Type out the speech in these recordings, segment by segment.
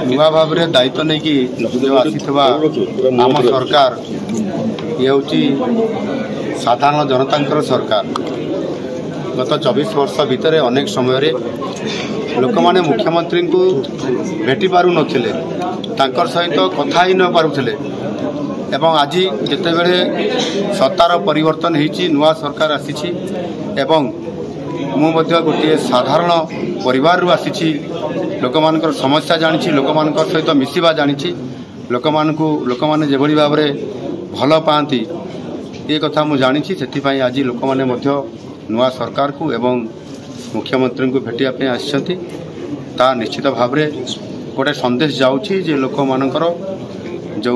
नुआ भाव में दायित्व नहीं कि जो आसीथिबा आम सरकार ये हूँ साधारण जनता सरकार। गत 24 वर्ष भितर अनेक समय लोक माने मुख्यमंत्री को भेटी पारु नथिले, तांकर सहित कथा ही न पारुथिले। एवं आज जितेबेले सत्तार परिवर्तन होईची, नुआ सरकार आसीची एवं मु मध्य गोटे साधारण परिवार रु आसीची, लोक मानकर समस्या जानिछि, लोक मानकर सहित मिसिबा जानिछि, लोक माने जेभली भाव में भल पाती ये कथा मु जानिछि। सेथिपाई आज लोक माने मध्य नुआ सरकार को एवं मुख्यमंत्री को भेटिया पे आछंती। ता निश्चित भाव में गोटे संदेश जाउछि जे लोक मानकर जो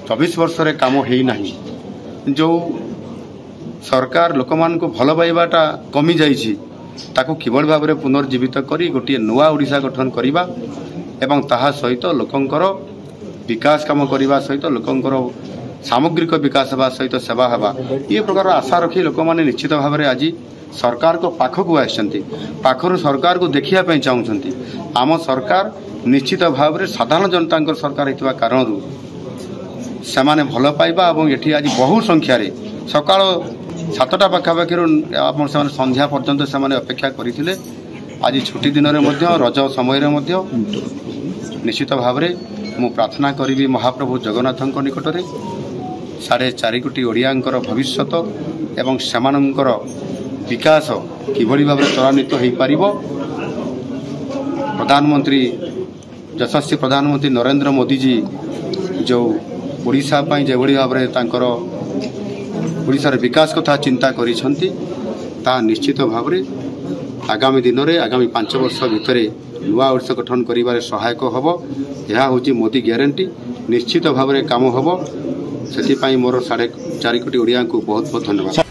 24 वर्ष रे काम हेई नाही, जो सरकार लोक मान को भल पाइबाटा कमी जाइछि, ताकू किभली भाव में पुनर्जीवित करी गोटे नुआ ओडिशा गठन करिबा एवं ताहा सहित लोकंकर विकास काम करने सहित लोकंकर सामग्रिक विकास हवा सहित सेवा हवा ये प्रकार आशा रखी लोक माने निश्चित भाव में आज सरकार को पाखक आसछंती, पाखर सरकार को देखिया चाहूँगी। आम सरकार निश्चित भाव में साधारण जनता सरकार होता कारण सेमाने भल पाइबा और ये आज बहु संख्यार सकाल 7टा पाखापाखि से संध्या पर्यंत से अपेक्षा करते। आज छुट्टी दिन में रज समय निश्चित भाव में मु प्रार्थना करी महाप्रभु जगन्नाथ निकट में 4.5 कोटी ओडियांकर भविष्यत एवं सेमानंकर विकास किभली भाव में त्वरान्वित हो पारिबो। प्रधानमंत्री यशस्वी प्रधानमंत्री नरेंद्र मोदी जी जो ओडिशा पई जेभली भाव में तांकर ओडिशार विकास कथा चिंता करिसंती, ता निश्चित भाव में आगामी दिन में आगामी 5 वर्ष भितर नुआ ओडिशा गठन करिबारे सहायक हबो। यह हूँ मोदी ग्यारंटी, निश्चित भाव में काम हबो। सेथिपाई मोर 4.5 कोटी ओडिया को बहुत बहुत धन्यवाद।